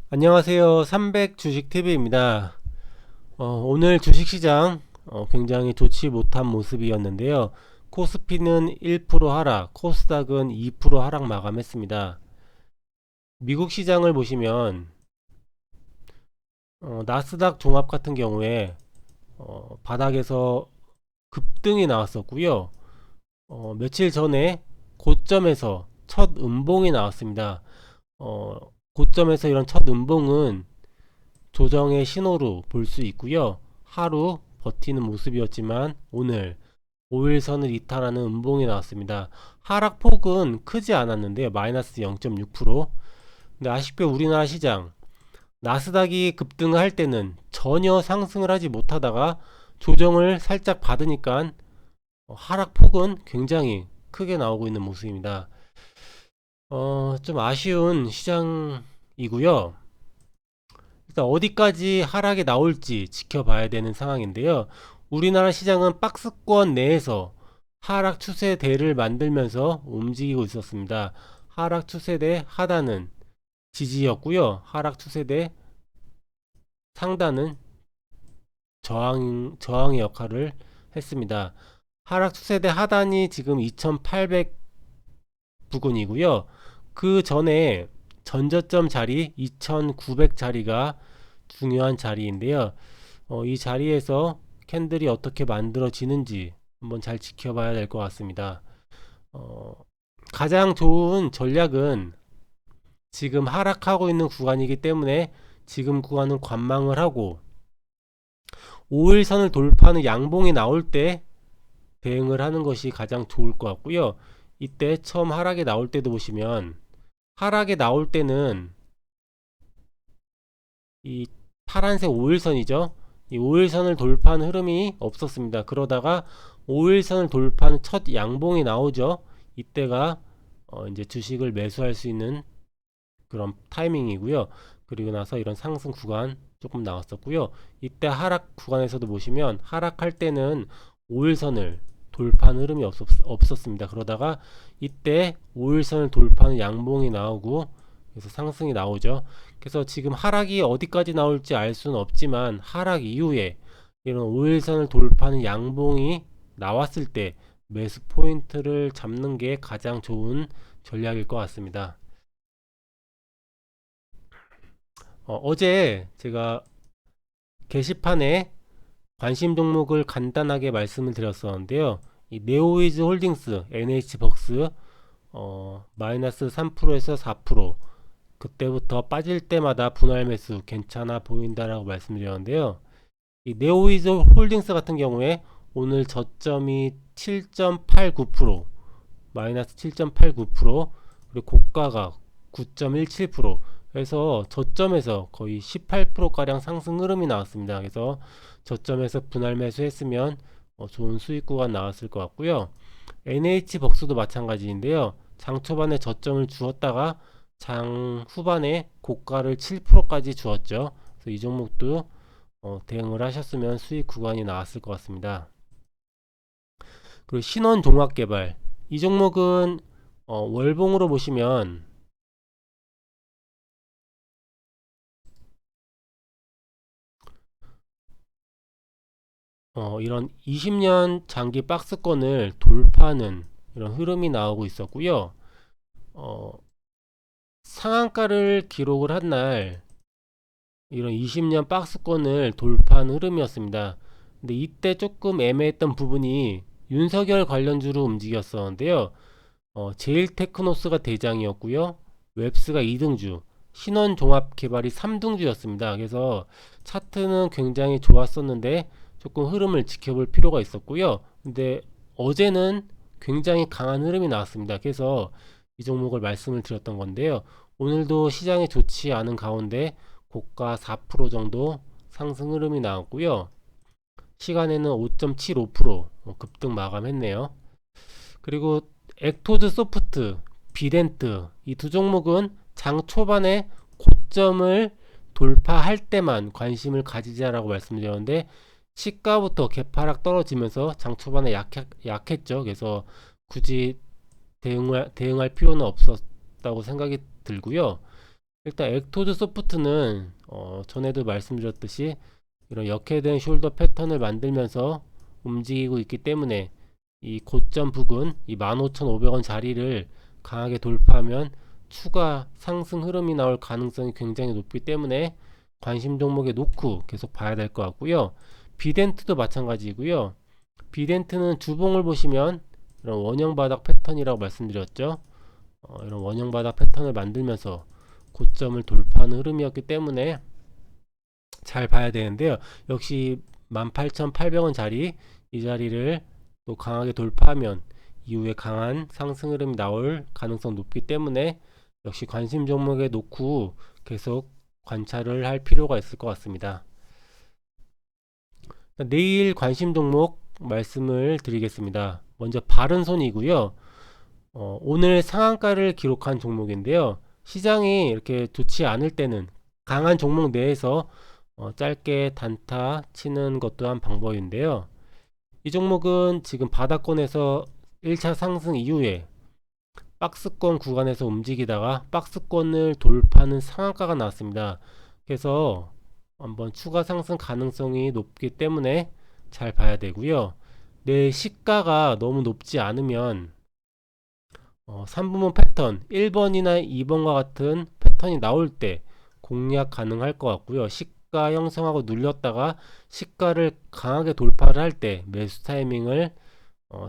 안녕하세요. 300주식TV입니다. 오늘 주식시장 굉장히 좋지 못한 모습이었는데요. 코스피는 1% 하락, 코스닥은 2% 하락 마감했습니다. 미국 시장을 보시면 나스닥 종합 같은 경우에 바닥에서 급등이 나왔었고요. 며칠 전에 고점에서 첫 음봉이 나왔습니다. 어, 고점에서 이런 첫 음봉은 조정의 신호로 볼 수 있고요. 하루 버티는 모습이었지만 오늘 5일선을 이탈하는 음봉이 나왔습니다. 하락폭은 크지 않았는데요. 마이너스 0.6%. 근데 아쉽게 우리나라 시장 나스닥이 급등할 때는 전혀 상승을 하지 못하다가 조정을 살짝 받으니까 하락폭은 굉장히 크게 나오고 있는 모습입니다. 좀 아쉬운 시장이고요. 일단 어디까지 하락이 나올지 지켜봐야 되는 상황인데요. 우리나라 시장은 박스권 내에서 하락 추세대를 만들면서 움직이고 있었습니다. 하락 추세대 하단은 지지였고요. 하락 추세대 상단은 저항의 역할을 했습니다. 하락 추세대 하단이 지금 2800 부근이고요. 그 전에 전저점 자리 2900 자리가 중요한 자리인데요. 이 자리에서 캔들이 어떻게 만들어지는지 한번 잘 지켜봐야 될 것 같습니다. 어, 가장 좋은 전략은 지금 하락하고 있는 구간이기 때문에 지금 구간은 관망을 하고 5일선을 돌파하는 양봉이 나올 때 대응을 하는 것이 가장 좋을 것 같고요. 이때 처음 하락이 나올 때도 보시면 하락이 나올 때는 이 파란색 5일선이죠. 이 5일선을 돌파하는 흐름이 없었습니다. 그러다가 5일선을 돌파하는 첫 양봉이 나오죠. 이때가 이제 주식을 매수할 수 있는 그런 타이밍이고요. 그리고 나서 이런 상승 구간 조금 나왔었고요. 이때 하락 구간에서도 보시면 하락할 때는 5일선을 돌파하는 흐름이 없었습니다. 그러다가 이때 5일선을 돌파하는 양봉이 나오고 그래서 상승이 나오죠. 그래서 지금 하락이 어디까지 나올지 알 수는 없지만 하락 이후에 이런 5일선을 돌파하는 양봉이 나왔을 때 매수 포인트를 잡는 게 가장 좋은 전략일 것 같습니다. 어제 제가 게시판에 관심 종목을 간단하게 말씀을 드렸었는데요. 이 네오위즈 홀딩스 NH벅스 마이너스 3%에서 4% 그때부터 빠질 때마다 분할 매수 괜찮아 보인다라고 말씀드렸는데요. 이 네오위즈 홀딩스 같은 경우에 오늘 저점이 7.89% 마이너스 7.89% 그리고 고가가 9.17% 그래서 저점에서 거의 18%가량 상승 흐름이 나왔습니다. 그래서 저점에서 분할 매수했으면 좋은 수익 구간 나왔을 것 같고요. NH벅스도 마찬가지인데요. 장 초반에 저점을 주었다가 장 후반에 고가를 7%까지 주었죠. 그래서 이 종목도 대응을 하셨으면 수익 구간이 나왔을 것 같습니다. 그리고 신원종합개발 이 종목은 월봉으로 보시면 이런 20년 장기 박스권을 돌파하는 이런 흐름이 나오고 있었고요. 어, 상한가를 기록을 한 날 이런 20년 박스권을 돌파한 흐름이었습니다. 근데 이때 조금 애매했던 부분이 윤석열 관련주로 움직였었는데요. 제일테크노스가 대장이었고요. 웹스가 2등주, 신원종합개발이 3등주였습니다. 그래서 차트는 굉장히 좋았었는데 조금 흐름을 지켜볼 필요가 있었고요. 근데 어제는 굉장히 강한 흐름이 나왔습니다. 그래서 이 종목을 말씀을 드렸던 건데요. 오늘도 시장이 좋지 않은 가운데 고가 4% 정도 상승 흐름이 나왔고요. 시간에는 5.75% 급등 마감했네요. 그리고 액토드 소프트, 비덴트 이 두 종목은 장 초반에 고점을 돌파할 때만 관심을 가지자라고 말씀드렸는데 시가부터 개파락 떨어지면서 장 초반에 약했죠. 그래서 굳이 대응할 필요는 없었다고 생각이 들고요. 일단 엑토드 소프트는 전에도 말씀드렸듯이 이런 역회된 숄더 패턴을 만들면서 움직이고 있기 때문에 이 고점 부근 이 15,500원 자리를 강하게 돌파하면 추가 상승 흐름이 나올 가능성이 굉장히 높기 때문에 관심 종목에 놓고 계속 봐야 될 것 같고요. 비덴트도 마찬가지고요. 비덴트는 주봉을 보시면 이런 원형 바닥 패턴이라고 말씀드렸죠. 이런 원형 바닥 패턴을 만들면서 고점을 돌파하는 흐름이었기 때문에 잘 봐야 되는데요. 역시 18,800원 자리, 이 자리를 또 강하게 돌파하면 이후에 강한 상승 흐름이 나올 가능성 높기 때문에 역시 관심 종목에 놓고 계속 관찰을 할 필요가 있을 것 같습니다. 내일 관심 종목 말씀을 드리겠습니다. 먼저 바른손이고요. 오늘 상한가를 기록한 종목인데요. 시장이 이렇게 좋지 않을 때는 강한 종목 내에서 짧게 단타 치는 것도 한 방법인데요. 이 종목은 지금 바닥권에서 1차 상승 이후에 박스권 구간에서 움직이다가 박스권을 돌파하는 상한가가 나왔습니다. 그래서 한번 추가 상승 가능성이 높기 때문에 잘 봐야 되고요. 내 시가가 너무 높지 않으면 3분봉 패턴 1번이나 2번과 같은 패턴이 나올 때 공략 가능할 것 같고요. 시가 형성하고 눌렸다가 시가를 강하게 돌파를 할 때 매수 타이밍을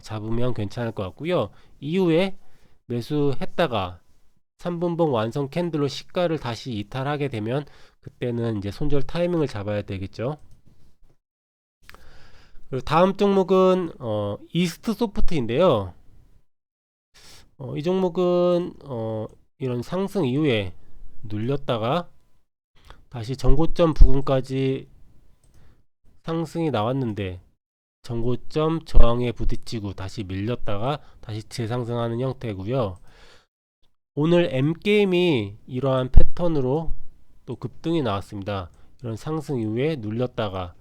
잡으면 괜찮을 것 같고요. 이후에 매수했다가 3분봉 완성 캔들로 시가를 다시 이탈하게 되면 그때는 이제 손절 타이밍을 잡아야 되겠죠. 그리고 다음 종목은 이스트 소프트인데요. 이 종목은 이런 상승 이후에 눌렸다가 다시 전고점 부근까지 상승이 나왔는데 전고점 저항에 부딪히고 다시 밀렸다가 다시 재상승하는 형태고요. 오늘 M게임이 이러한 패턴으로 또 급등이 나왔습니다. 이런 상승 이후에 눌렸다가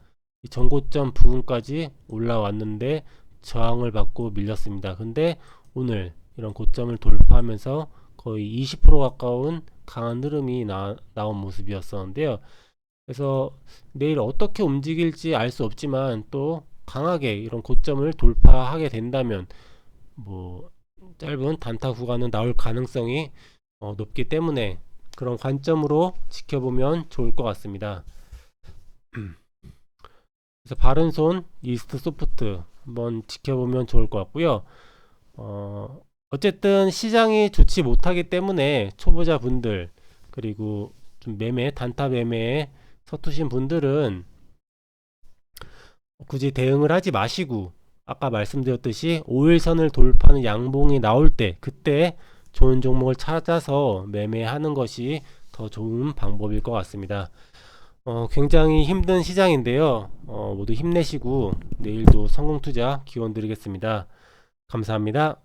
이 전고점 부근까지 올라왔는데 저항을 받고 밀렸습니다. 근데 오늘 이런 고점을 돌파하면서 거의 20% 가까운 강한 흐름이 나온 모습이었었는데요. 그래서 내일 어떻게 움직일지 알 수 없지만 또 강하게 이런 고점을 돌파하게 된다면 뭐 짧은 단타 구간은 나올 가능성이 높기 때문에 그런 관점으로 지켜보면 좋을 것 같습니다. 그래서 바른손, 이스트 소프트 한번 지켜보면 좋을 것 같고요. 어쨌든 시장이 좋지 못하기 때문에 초보자 분들 그리고 좀 단타 매매에 서투신 분들은 굳이 대응을 하지 마시고 아까 말씀드렸듯이 5일선을 돌파하는 양봉이 나올 때 그때 좋은 종목을 찾아서 매매하는 것이 더 좋은 방법일 것 같습니다. 굉장히 힘든 시장인데요. 모두 힘내시고 내일도 성공 투자 기원 드리겠습니다. 감사합니다.